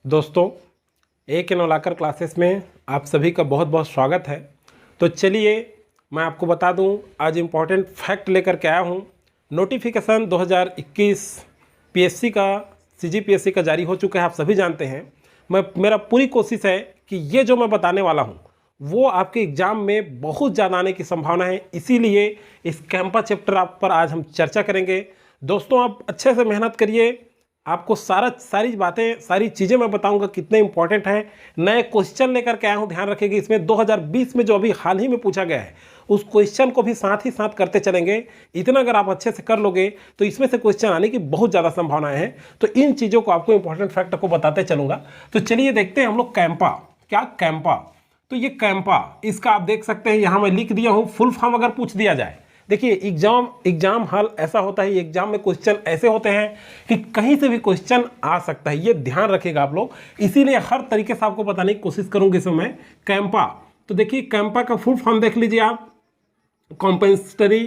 दोस्तों, एक नौलाकर क्लासेस में आप सभी का बहुत बहुत स्वागत है। तो चलिए मैं आपको बता दूं, आज इम्पॉर्टेंट फैक्ट लेकर के आया हूं। नोटिफिकेशन 2021 पीएससी का सीजीपीएससी का जारी हो चुका है, आप सभी जानते हैं। मेरा पूरी कोशिश है कि ये जो मैं बताने वाला हूं वो आपके एग्ज़ाम में बहुत ज़्यादा आने की संभावना है, इसीलिए इस कैंपा चैप्टर आप पर आज हम चर्चा करेंगे। दोस्तों, आप अच्छे से मेहनत करिए, आपको सारी चीज़ें मैं बताऊंगा कितने इंपॉर्टेंट है। नए क्वेश्चन लेकर के आया हूं, ध्यान रखिएगा। इसमें 2020 में जो अभी हाल ही में पूछा गया है उस क्वेश्चन को भी साथ ही साथ करते चलेंगे। इतना अगर आप अच्छे से कर लोगे तो इसमें से क्वेश्चन आने की बहुत ज़्यादा संभावनाएं हैं। तो इन चीज़ों को आपको इंपॉर्टेंट फैक्ट को बताते चलूंगा। तो चलिए देखते हैं हम लोग कैंपा। क्या कैंपा? तो ये कैंपा, इसका आप देख सकते हैं यहाँ मैं लिख दिया हूँ। फुल फॉर्म अगर पूछ दिया जाए, देखिए एग्जाम हल ऐसा होता है, एग्जाम में क्वेश्चन ऐसे होते हैं कि कहीं से भी क्वेश्चन आ सकता है, ये ध्यान रखिएगा आप लोग। इसीलिए हर तरीके से आपको बताने की कोशिश करूंगी इसमें मैं। कैंपा, तो देखिए कैंपा का फुल फॉर्म देख लीजिए आप। Compensatory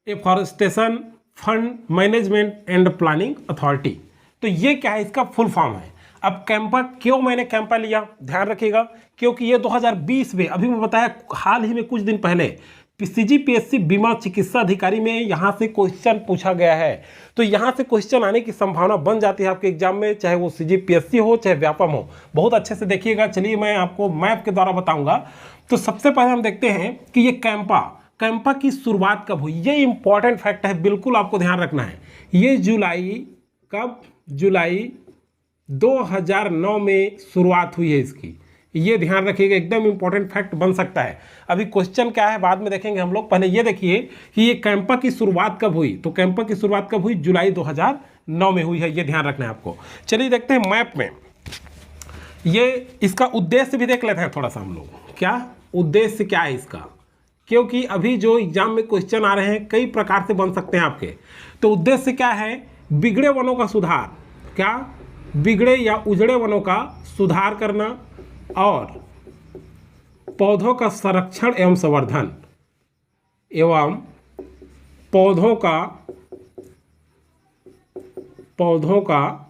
afforestation fund management and planning authority. तो ये क्या है, इसका फुल फॉर्म है। अब कैंपा, क्यों मैंने कैंपा लिया, ध्यान रखिएगा, क्योंकि ये 2020 में, अभी मैं बताया हाल ही में कुछ दिन पहले, सीजीपीएससी बीमा चिकित्सा अधिकारी में यहाँ से क्वेश्चन पूछा गया है। तो यहाँ से क्वेश्चन आने की संभावना बन जाती है आपके एग्जाम में, चाहे वो सीजीपीएससी हो चाहे व्यापम हो। बहुत अच्छे से देखिएगा। चलिए मैं आपको मैप के द्वारा बताऊंगा। तो सबसे पहले हम देखते हैं कि ये कैंपा की शुरुआत कब हुई। ये इंपॉर्टेंट फैक्ट है, बिल्कुल आपको ध्यान रखना है। ये जुलाई 2009 में शुरुआत हुई है इसकी, ये ध्यान रखिएगा। एकदम इंपॉर्टेंट फैक्ट बन सकता है। अभी क्वेश्चन क्या है बाद में देखेंगे हम लोग, पहले ये देखिए कि ये कैंपा की शुरुआत कब हुई। तो कैंपा की शुरुआत कब हुई? जुलाई 2009 में हुई है, ये ध्यान रखना है आपको। चलिए देखते हैं मैप में, ये इसका उद्देश्य भी देख लेते हैं थोड़ा सा हम लोग। क्या उद्देश्य क्या है इसका, क्योंकि अभी जो एग्जाम में क्वेश्चन आ रहे हैं कई प्रकार से बन सकते हैं आपके। तो उद्देश्य क्या है? बिगड़े वनों का सुधार। क्या? बिगड़े या उजड़े वनों का सुधार करना और पौधों का संरक्षण एवं संवर्धन, एवं पौधों का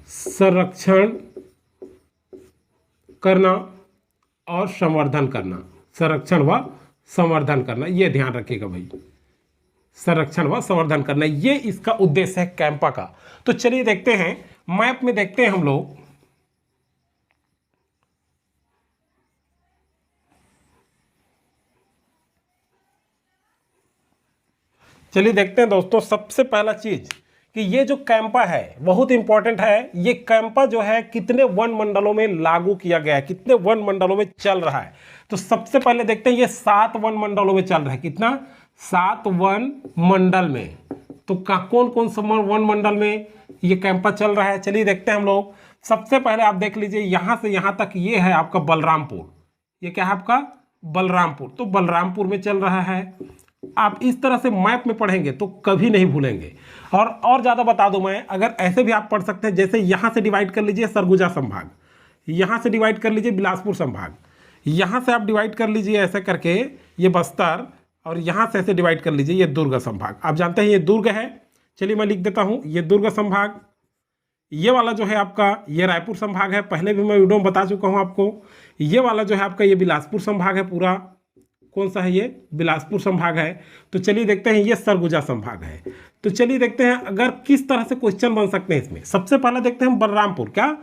संरक्षण करना और संवर्धन करना। संरक्षण व संवर्धन करना, ये ध्यान रखिएगा भाई। संरक्षण व संवर्धन करना, ये इसका उद्देश्य है कैंपा का। तो चलिए देखते हैं मैप में, देखते हैं हम लोग। चलिए देखते हैं दोस्तों, सबसे पहला चीज कि ये जो कैंपा है बहुत इंपॉर्टेंट है। ये कैंपा जो है कितने वन मंडलों में लागू किया गया है, कितने वन मंडलों में चल रहा है। तो सबसे पहले देखते हैं, ये 7 वन मंडलों में चल रहा है। कितना? 7 वन मंडल में। तो कौन कौन से वन मंडल में ये कैंपा चल रहा है, चलिए देखते हैं हम लोग। सबसे पहले आप देख लीजिए, यहां से यहां तक ये है आपका बलरामपुर। ये क्या है आपका? बलरामपुर। तो बलरामपुर में चल रहा है। आप इस तरह से मैप में पढ़ेंगे तो कभी नहीं भूलेंगे। और ज़्यादा बता दूं मैं, अगर ऐसे भी आप पढ़ सकते हैं, जैसे यहाँ से डिवाइड कर लीजिए सरगुजा संभाग, यहाँ से डिवाइड कर लीजिए बिलासपुर संभाग, यहाँ से आप डिवाइड कर लीजिए ऐसे करके ये बस्तर, और यहाँ से ऐसे डिवाइड कर लीजिए ये दुर्ग संभाग। आप जानते हैं ये दुर्ग है। चलिए मैं लिख देता हूँ, ये दुर्ग संभाग। ये वाला जो है आपका ये रायपुर संभाग है, पहले भी मैं वीडियो में बता चुका हूँ आपको। ये वाला जो है आपका ये बिलासपुर संभाग है पूरा। कौन सा है ये? बिलासपुर संभाग है। तो चलिए देखते हैं, ये सरगुजा संभाग है। तो चलिए देखते हैं अगर किस तरह से क्वेश्चन बन सकते हैं इसमें। सबसे पहले देखते हैं हम बलरामपुर। क्या?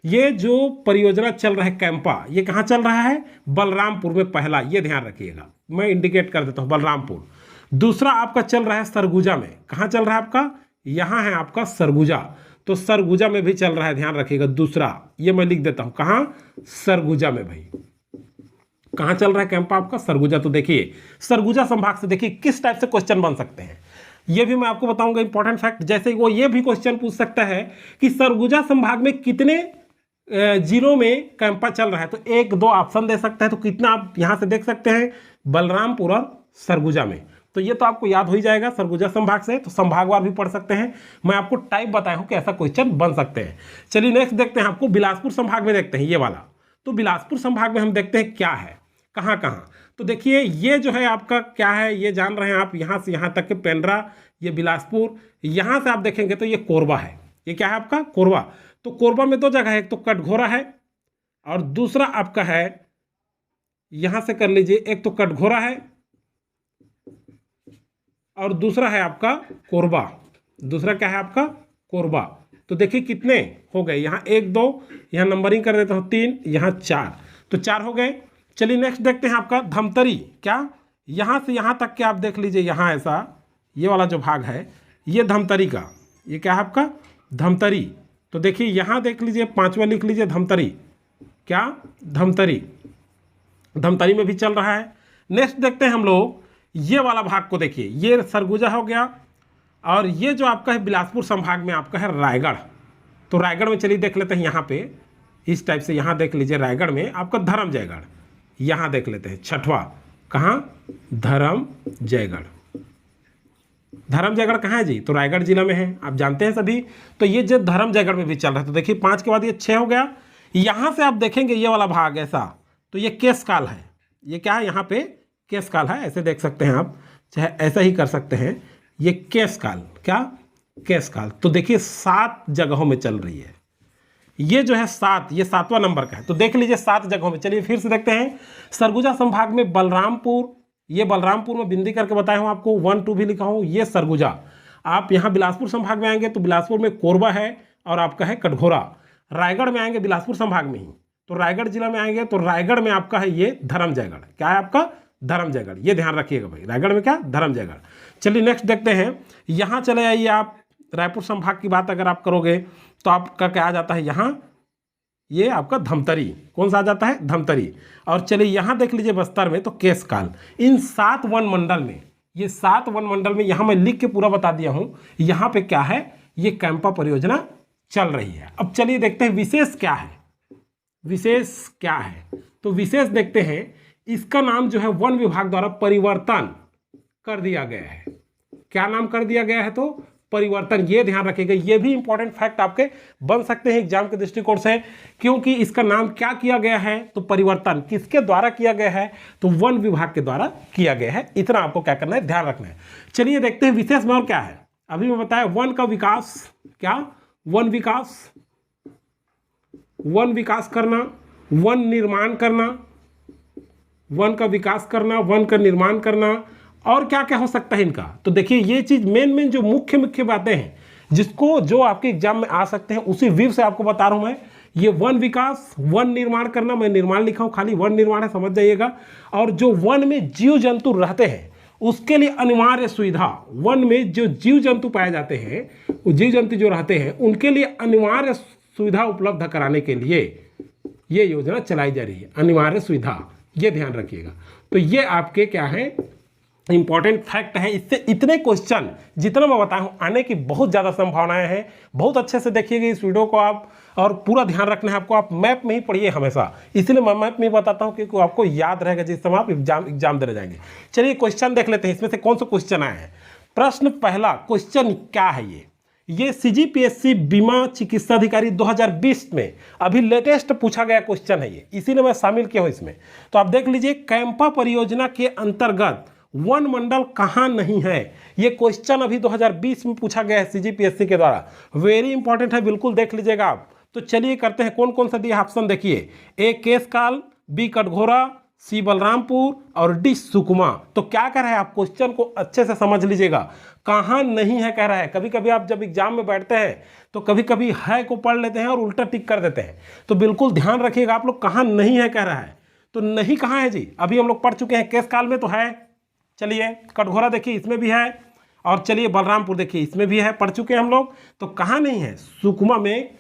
ये जो परियोजना चल रहा है कैंपा, ये कहाँ चल रहा है? बलरामपुर में पहला, ये ध्यान रखिएगा, मैं इंडिकेट कर देता हूँ बलरामपुर। दूसरा आपका चल रहा है सरगुजा में। कहाँ चल रहा है आपका? यहाँ है आपका सरगुजा। तो सरगुजा में भी चल रहा है, ध्यान रखिएगा। दूसरा ये मैं लिख देता हूँ, कहाँ? सरगुजा में। भाई कहाँ चल रहा है कैंपा आपका? सरगुजा। तो देखिए सरगुजा संभाग से देखिए किस टाइप से क्वेश्चन बन सकते हैं, ये भी मैं आपको बताऊंगा इंपॉर्टेंट फैक्ट। जैसे वो ये भी क्वेश्चन पूछ सकता है कि सरगुजा संभाग में कितने जिलों में कैंपा चल रहा है। तो 1 2 ऑप्शन दे सकता है। तो कितना आप यहाँ से देख सकते हैं, बलरामपुर और सरगुजा में। तो ये तो आपको याद हो ही जाएगा सरगुजा संभाग से। तो संभागवार भी पढ़ सकते हैं, मैं आपको टाइप बताया हूँ कि ऐसा क्वेश्चन बन सकते हैं। चलिए नेक्स्ट देखते हैं, आपको बिलासपुर संभाग में देखते हैं ये वाला। तो बिलासपुर संभाग में हम देखते हैं क्या है, कहाँ कहाँ। तो देखिए ये जो है आपका क्या है, ये जान रहे हैं आप, यहाँ से यहाँ तक के पेंड्रा, ये बिलासपुर। यहाँ से आप देखेंगे तो ये कोरबा है। ये क्या है आपका? कोरबा। तो कोरबा में दो जगह है, एक तो कटघोरा है और दूसरा आपका है, यहां से कर लीजिए, एक तो कटघोरा है और दूसरा है आपका कोरबा। दूसरा क्या है आपका? कोरबा। तो देखिए कितने हो गए, यहाँ 1 2, यहाँ नंबरिंग कर देता हूँ 3, यहाँ 4, तो 4 हो गए। चलिए नेक्स्ट देखते हैं आपका धमतरी। क्या? यहाँ से यहाँ तक के आप देख लीजिए, यहाँ ऐसा ये वाला जो भाग है ये धमतरी का, ये क्या है आपका? धमतरी। तो देखिए यहाँ देख लीजिए, 5वां लिख लीजिए धमतरी। क्या? धमतरी। धमतरी में भी चल रहा है। नेक्स्ट देखते हैं हम लोग ये वाला भाग को, देखिए ये सरगुजा हो गया और ये जो आपका है बिलासपुर संभाग में आपका है रायगढ़। तो रायगढ़ में चलिए देख लेते हैं, यहाँ पे इस टाइप से यहाँ देख लीजिए, रायगढ़ में आपका धर्मजयगढ़, यहाँ देख लेते हैं 6वां, कहाँ? धर्मजयगढ़। धर्मजयगढ़ कहाँ है जी? तो रायगढ़ जिला में है, आप जानते हैं सभी। तो ये जो धर्मजयगढ़ में भी चल रहा है, तो देखिए 5 के बाद ये 6 हो गया। यहाँ से आप देखेंगे ये वाला भाग ऐसा, तो ये केशकाल है। ये क्या है? यहाँ पे केशकाल है, ऐसे देख सकते हैं आप, चाहे ऐसा ही कर सकते हैं। ये केशकाल, क्या? केशकाल। तो देखिए 7 जगहों में चल रही है, ये जो है 7, ये 7वां नंबर का है। तो देख लीजिए 7 जगहों में। चलिए फिर से देखते हैं, सरगुजा संभाग में बलरामपुर, ये बलरामपुर में बिंदी करके बताया हूँ आपको, 1 2 भी लिखा हूँ, ये सरगुजा। आप यहाँ बिलासपुर संभाग में आएंगे तो बिलासपुर में कोरबा है और आपका है कटघोरा। रायगढ़ में आएंगे बिलासपुर संभाग में ही, तो रायगढ़ जिला में आएंगे तो रायगढ़ में आपका है ये धर्मजयगढ़। क्या है आपका? धर्मजयगढ़। ये ध्यान रखिएगा भाई, रायगढ़ में क्या? धर्मजयगढ़। चलिए नेक्स्ट देखते हैं, यहाँ चले आइए आप, रायपुर संभाग की बात अगर आप करोगे तो आपका क्या आ जाता है यहाँ, ये आपका धमतरी। कौन सा आ जाता है? धमतरी। और चलिए यहाँ देख लीजिए बस्तर में तो केशकाल। इन 7 वन मंडल में, ये 7 वन मंडल में यहाँ मैं लिख के पूरा बता दिया हूँ, यहाँ पे क्या है? ये कैंपा परियोजना चल रही है। अब चलिए देखते हैं विशेष क्या है। विशेष क्या है? तो विशेष देखते हैं, इसका नाम जो है वन विभाग द्वारा परिवर्तन कर दिया गया है। क्या नाम कर दिया गया है? तो परिवर्तन। ये ध्यान रखिएगा, ये भी इंपॉर्टेंट फैक्ट आपके बन सकते हैं एग्जाम के दृष्टिकोण से, क्योंकि इसका नाम क्या किया गया है? तो परिवर्तन किसके द्वारा किया गया है? तो वन विभाग के द्वारा किया गया है। इतना आपको क्या करना है? ध्यान रखना है। चलिए देखते हैं विशेष में और क्या है। अभी मैं बताया वन का विकास, क्या? वन विकास, वन विकास करना, वन निर्माण करना, वन का विकास करना, वन का निर्माण करना, और क्या क्या हो सकता है इनका। तो देखिए ये चीज मेन जो मुख्य बातें हैं, जिसको जो आपके एग्जाम में आ सकते हैं, उसी व्यू से आपको बता रहा हूं मैं। ये वन विकास, वन निर्माण करना, मैं निर्माण लिखा हूं, खाली वन निर्माण है, समझ जाइएगा। और जो वन में जीव जंतु रहते हैं उसके लिए अनिवार्य सुविधा, वन में जो जीव जंतु पाए जाते हैं, वो जीव जंतु जो रहते हैं उनके लिए अनिवार्य सुविधा उपलब्ध कराने के लिए ये योजना चलाई जा रही है। अनिवार्य सुविधा, ये ध्यान रखिएगा। तो ये आपके क्या है? इंपॉर्टेंट फैक्ट है। इससे इतने क्वेश्चन जितना मैं बताया हूं आने की बहुत ज़्यादा संभावनाएं हैं। बहुत अच्छे से देखिएगा इस वीडियो को आप, और पूरा ध्यान रखना है आपको। आप मैप में ही पढ़िए हमेशा, इसलिए मैं मैप में ही बताता हूं क्योंकि आपको याद रहेगा जिस समय आप एग्जाम देने जाएंगे। चलिए क्वेश्चन देख लेते हैं, इसमें से कौन सा क्वेश्चन आया है। प्रश्न पहला क्वेश्चन क्या है? ये CGPSC बीमा चिकित्सा अधिकारी 2020 में अभी लेटेस्ट पूछा गया क्वेश्चन है ये, इसीलिए मैं शामिल किया हूं इसमें। तो आप देख लीजिए, कैंपा परियोजना के अंतर्गत वन मंडल कहां नहीं है। ये क्वेश्चन अभी 2020 में पूछा गया है CGPSC के द्वारा। वेरी इंपॉर्टेंट है, बिल्कुल देख लीजिएगा आप। तो चलिए करते हैं, कौन कौन सा दिया ऑप्शन देखिए। ए केशकाल, बी कटघोरा, सी बलरामपुर और डी सुकमा। तो क्या कह रहा है, आप क्वेश्चन को अच्छे से समझ लीजिएगा। कहां नहीं है कह रहा है। कभी कभी आप जब एग्जाम में बैठते हैं तो कभी कभी है को पढ़ लेते हैं और उल्टा टिक कर देते हैं, तो बिल्कुल ध्यान रखिएगा आप लोग, कहां नहीं है कह रहा है। तो नहीं कहां है जी? अभी हम लोग पढ़ चुके हैं, केशकाल में तो है, चलिए कटघोरा देखिए इसमें भी है, और चलिए बलरामपुर देखिए इसमें भी है, पढ़ चुके हैं हम लोग। तो कहाँ नहीं है? सुकमा में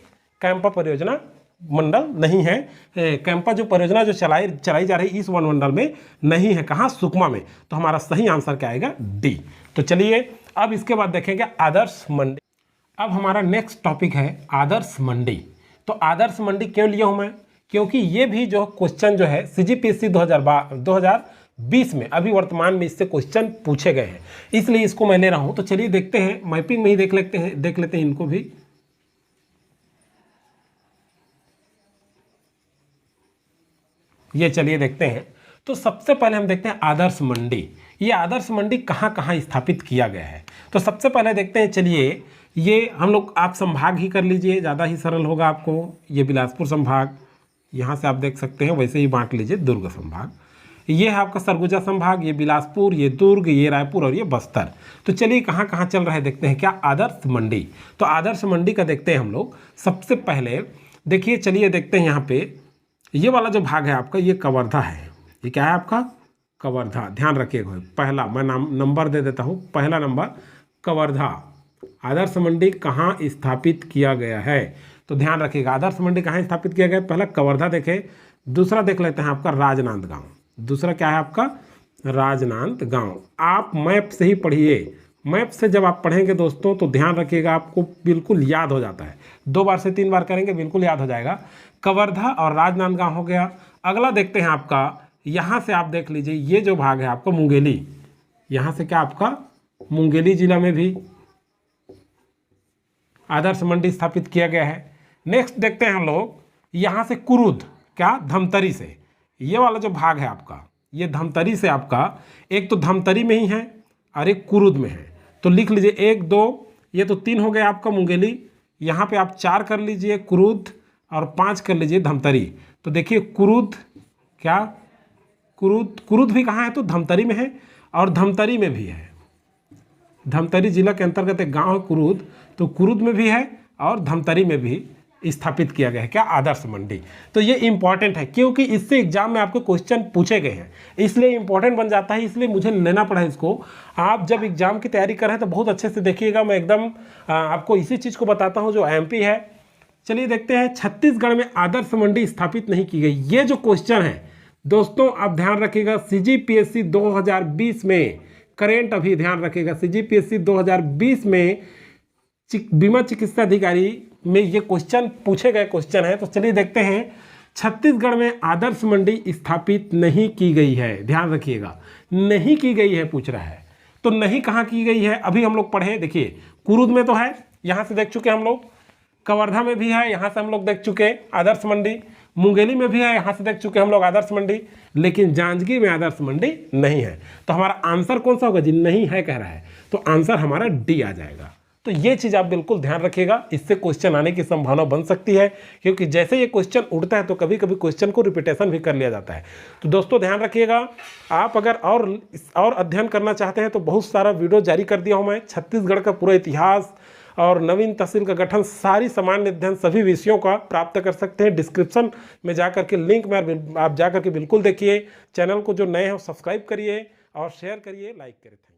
कैंपा परियोजना मंडल नहीं है। कैंपा जो परियोजना जो चलाई जा रही है इस वन मंडल में नहीं है। कहाँ? सुकमा में। तो हमारा सही आंसर क्या आएगा? डी। तो चलिए अब इसके बाद देखेंगे आदर्श मंडी। अब हमारा नेक्स्ट टॉपिक है आदर्श मंडी। तो आदर्श मंडी क्यों लिया हूं मैं? क्योंकि ये भी जो क्वेश्चन जो है CGPSC 2020 में अभी वर्तमान में इससे क्वेश्चन पूछे गए हैं, इसलिए इसको मैं ले रहा हूं। तो चलिए देखते हैं, मैपिंग में ही देख लेते हैं इनको भी। ये चलिए देखते हैं। तो सबसे पहले हम देखते हैं आदर्श मंडी। ये आदर्श मंडी कहाँ कहाँ स्थापित किया गया है। तो सबसे पहले देखते हैं, चलिए ये हम लोग, आप संभाग ही कर लीजिए, ज़्यादा ही सरल होगा आपको। ये बिलासपुर संभाग, यहाँ से आप देख सकते हैं, वैसे ही बांट लीजिए दुर्ग संभाग। ये है आपका सरगुजा संभाग, ये बिलासपुर, ये दुर्ग, ये रायपुर और ये बस्तर। तो चलिए कहाँ कहाँ चल रहा है देखते हैं। क्या आदर्श मंडी, तो आदर्श मंडी का देखते हैं हम लोग। सबसे पहले देखिए, चलिए देखते हैं यहाँ पे, ये वाला जो भाग है आपका, ये कवर्धा है। ये क्या है आपका? कवर्धा। ध्यान रखिएगा, पहला मैं नंबर दे देता हूँ, पहला नंबर कवर्धा। आदर्श मंडी कहाँ स्थापित किया गया है, तो ध्यान रखिएगा आदर्श मंडी कहाँ स्थापित किया गया है। पहला कवर्धा देखे, दूसरा देख लेते हैं आपका राजनांदगांव। दूसरा क्या है आपका? राजनांदगांव। आप मैप से ही पढ़िए, मैप से जब आप पढ़ेंगे दोस्तों तो ध्यान रखिएगा, आपको बिल्कुल याद हो जाता है। 2 बार से 3 बार करेंगे बिल्कुल याद हो जाएगा। कवर्धा और राजनांदगांव हो गया। अगला देखते हैं आपका, यहाँ से आप देख लीजिए, ये जो भाग है आपका मुंगेली। यहाँ से क्या आपका? मुंगेली जिला में भी आदर्श मंडी स्थापित किया गया है। नेक्स्ट देखते हैं हम लोग, यहाँ से कुरुद, क्या? धमतरी से। ये वाला जो भाग है आपका, ये धमतरी से आपका, एक तो धमतरी में ही है और एक कुरुद में है। तो लिख लीजिए 1 2, ये तो 3 हो गया आपका मुंगेली। यहाँ पे आप 4 कर लीजिए कुरुद और 5 कर लीजिए धमतरी। तो देखिए कुरुद, क्या कुरुद भी कहाँ है? तो धमतरी में है और धमतरी में भी है। धमतरी जिला के अंतर्गत एक गांव है कुरुद, तो कुरुद में भी है और धमतरी में भी स्थापित किया गया है। क्या? आदर्श मंडी। तो ये इंपॉर्टेंट है क्योंकि इससे एग्जाम में आपके क्वेश्चन पूछे गए हैं, इसलिए इंपॉर्टेंट बन जाता है, इसलिए मुझे लेना पड़ा है इसको। आप जब एग्जाम की तैयारी कर रहे हैं तो बहुत अच्छे से देखिएगा, मैं एकदम आपको इसी चीज़ को बताता हूँ जो MP है। चलिए देखते हैं, छत्तीसगढ़ में आदर्श मंडी स्थापित नहीं की गई। ये जो क्वेश्चन है दोस्तों, आप ध्यान रखिएगा, CGPSC 2020 में करेंट, अभी ध्यान रखिएगा, CGPSC 2020 में बीमा चिकित्सा अधिकारी में ये क्वेश्चन पूछे गए क्वेश्चन है। तो चलिए देखते हैं, छत्तीसगढ़ में आदर्श मंडी स्थापित नहीं की गई है। ध्यान रखिएगा, नहीं की गई है पूछ रहा है, तो नहीं कहाँ की गई है अभी हम लोग पढ़े। देखिए कुरुद में तो है, यहाँ से देख चुके हम लोग, कवर्धा में भी है, यहाँ से हम लोग देख चुके आदर्श मंडी, मुंगेली में भी है, यहाँ से देख चुके हम लोग आदर्श मंडी, लेकिन जांजगीर में आदर्श मंडी नहीं है। तो हमारा आंसर कौन सा होगा जी? नहीं है कह रहा है, तो आंसर हमारा D आ जाएगा। तो ये चीज़ आप बिल्कुल ध्यान रखिएगा, इससे क्वेश्चन आने की संभावना बन सकती है, क्योंकि जैसे ये क्वेश्चन उठता है तो कभी कभी क्वेश्चन को रिपीटेशन भी कर लिया जाता है। तो दोस्तों ध्यान रखिएगा, आप अगर और अध्ययन करना चाहते हैं तो बहुत सारा वीडियो जारी कर दिया हूँ मैं, छत्तीसगढ़ का पूरा इतिहास और नवीन तहसील का गठन, सारी सामान्य अध्ययन सभी विषयों का प्राप्त कर सकते हैं। डिस्क्रिप्शन में जाकर के लिंक में आप जाकर के बिल्कुल देखिए। चैनल को जो नए हैं सब्सक्राइब करिए और शेयर करिए, लाइक करिए।